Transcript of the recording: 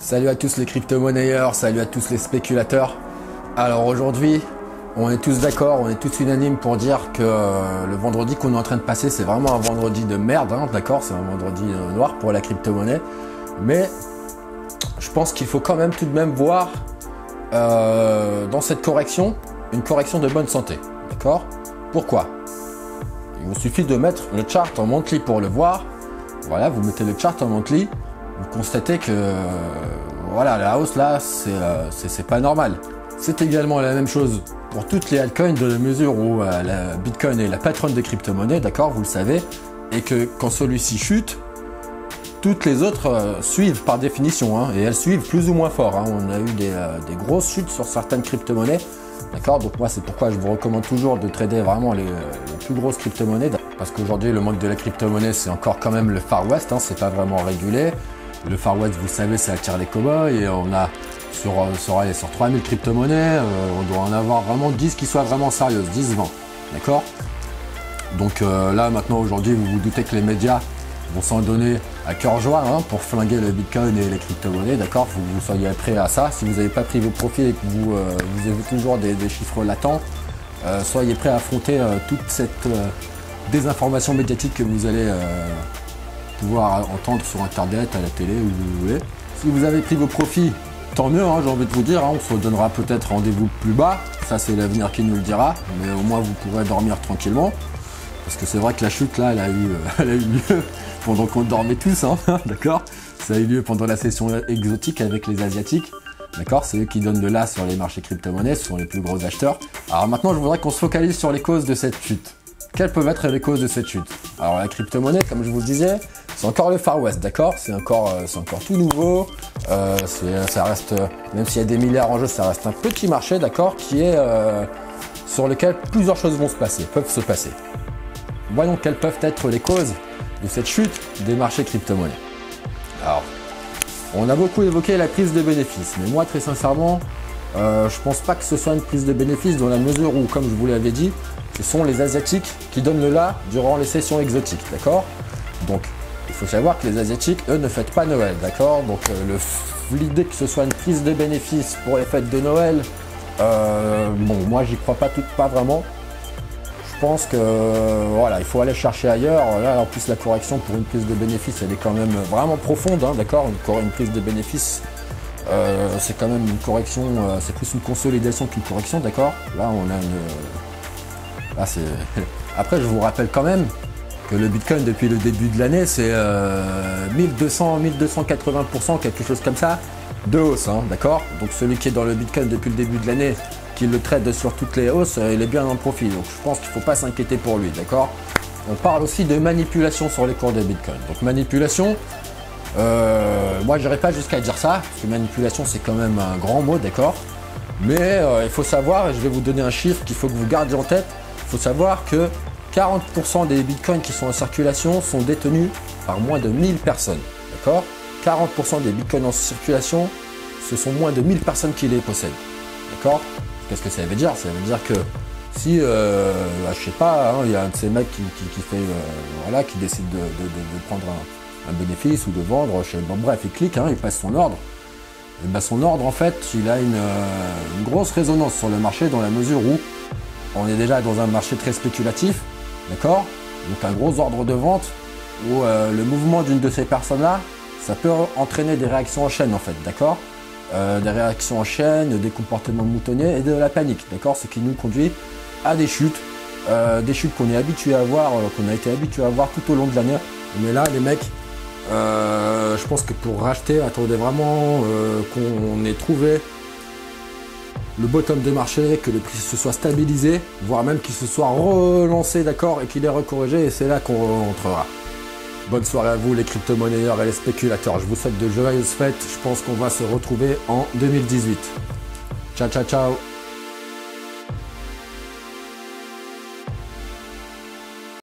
Salut à tous les crypto-monnayeurs, salut à tous les spéculateurs. Alors aujourd'hui, on est tous d'accord, on est tous unanimes pour dire que le vendredi qu'on est en train de passer, c'est vraiment un vendredi de merde, hein, d'accord? C'est un vendredi noir pour la crypto-monnaie. Mais je pense qu'il faut quand même tout de même voir dans cette correction, une correction de bonne santé, d'accord? Pourquoi? Il vous suffit de mettre le chart en monthly pour le voir. Voilà, vous mettez le chart en monthly. Vous constatez que voilà, la hausse là, c'est pas normal. C'est également la même chose pour toutes les altcoins de la mesure où la Bitcoin est la patronne des crypto-monnaies, d'accord, vous le savez, et que quand celui-ci chute, toutes les autres suivent par définition, hein, et elles suivent plus ou moins fort. Hein. On a eu des grosses chutes sur certaines crypto-monnaies, d'accord. Donc moi, c'est pourquoi je vous recommande toujours de trader vraiment les plus grosses crypto-monnaies, parce qu'aujourd'hui, le monde de la crypto-monnaie, c'est encore quand même le Far West, hein, c'est pas vraiment régulé. Le Far West, vous savez, ça attire les cow-boys et on a sur 3000 crypto-monnaies, on doit en avoir vraiment 10 qui soient vraiment sérieuses, 10-20, d'accord. Donc là, maintenant, aujourd'hui, vous vous doutez que les médias vont s'en donner à cœur joie, hein, pour flinguer le Bitcoin et les crypto-monnaies, d'accord. Faut que vous soyez prêts à ça. Si vous n'avez pas pris vos profits et que vous avez toujours des chiffres latents, soyez prêts à affronter toute cette désinformation médiatique que vous allez pouvoir entendre sur internet, à la télé, où vous voulez. Si vous avez pris vos profits, tant mieux, hein, j'ai envie de vous dire, hein, on se donnera peut-être rendez-vous plus bas, ça c'est l'avenir qui nous le dira, mais au moins vous pourrez dormir tranquillement, parce que c'est vrai que la chute là, elle a eu lieu pendant qu'on dormait tous, hein, d'accord. Ça a eu lieu pendant la session exotique avec les Asiatiques, d'accord, c'est eux qui donnent de l'as sur les marchés crypto-monnaies, ce sont les plus gros acheteurs. Alors maintenant, je voudrais qu'on se focalise sur les causes de cette chute. Quelles peuvent être les causes de cette chute? Alors la crypto-monnaie, comme je vous le disais, c'est encore le Far West, d'accord? C'est encore tout nouveau. Ça reste, même s'il y a des milliards en jeu, ça reste un petit marché, d'accord, qui est sur lequel plusieurs choses peuvent se passer. Voyons quelles peuvent être les causes de cette chute des marchés crypto-monnaies. Alors, on a beaucoup évoqué la prise de bénéfices, mais moi, très sincèrement, je pense pas que ce soit une prise de bénéfices dans la mesure où, comme je vous l'avais dit, ce sont les Asiatiques qui donnent le là durant les sessions exotiques, d'accord? Donc, il faut savoir que les Asiatiques, eux, ne fêtent pas Noël, d'accord? Donc, l'idée que ce soit une prise de bénéfices pour les fêtes de Noël, bon, moi, j'y crois pas vraiment. Je pense que, voilà, il faut aller chercher ailleurs. Là, en plus, la correction pour une prise de bénéfices, elle est quand même vraiment profonde, hein, d'accord? Une prise de bénéfices, c'est quand même une correction, c'est plus une consolidation qu'une correction, d'accord? Là, on a une... Là, c'est... Après, je vous rappelle quand même que le Bitcoin, depuis le début de l'année, c'est 1200-1280%, quelque chose comme ça, de hausse, hein, d'accord? Donc, celui qui est dans le Bitcoin depuis le début de l'année, qui le traite sur toutes les hausses, il est bien en profit. Donc, je pense qu'il ne faut pas s'inquiéter pour lui, d'accord? On parle aussi de manipulation sur les cours des Bitcoin. Donc, manipulation, moi, je n'irai pas jusqu'à dire ça, parce que manipulation, c'est quand même un grand mot, d'accord? Mais il faut savoir, et je vais vous donner un chiffre qu'il faut que vous gardiez en tête, il faut savoir que 40% des bitcoins qui sont en circulation sont détenus par moins de 1000 personnes. D'accord? 40% des bitcoins en circulation, ce sont moins de 1000 personnes qui les possèdent. D'accord? Qu'est-ce que ça veut dire? Ça veut dire que si, je sais pas, hein, il y a un de ces mecs qui fait, voilà, qui décide de prendre un bénéfice ou de vendre, bon, bref, il clique, hein, il passe son ordre. Et ben, son ordre, en fait, il a une grosse résonance sur le marché dans la mesure où on est déjà dans un marché très spéculatif, d'accord? Donc un gros ordre de vente où le mouvement d'une de ces personnes-là, ça peut entraîner des réactions en chaîne, en fait, d'accord? Des réactions en chaîne, des comportements moutonniers et de la panique, d'accord? Ce qui nous conduit à des chutes qu'on est habitué à voir, qu'on a été habitué à voir tout au long de l'année. Mais là, les mecs, je pense que pour racheter, attendez vraiment qu'on ait trouvé le bottom de marché, que le prix se soit stabilisé, voire même qu'il se soit relancé, d'accord, et qu'il ait recorrigé, et c'est là qu'on rentrera. Bonne soirée à vous les crypto-monnayeurs et les spéculateurs, je vous souhaite de joyeuses fêtes, je pense qu'on va se retrouver en 2018. Ciao, ciao, ciao.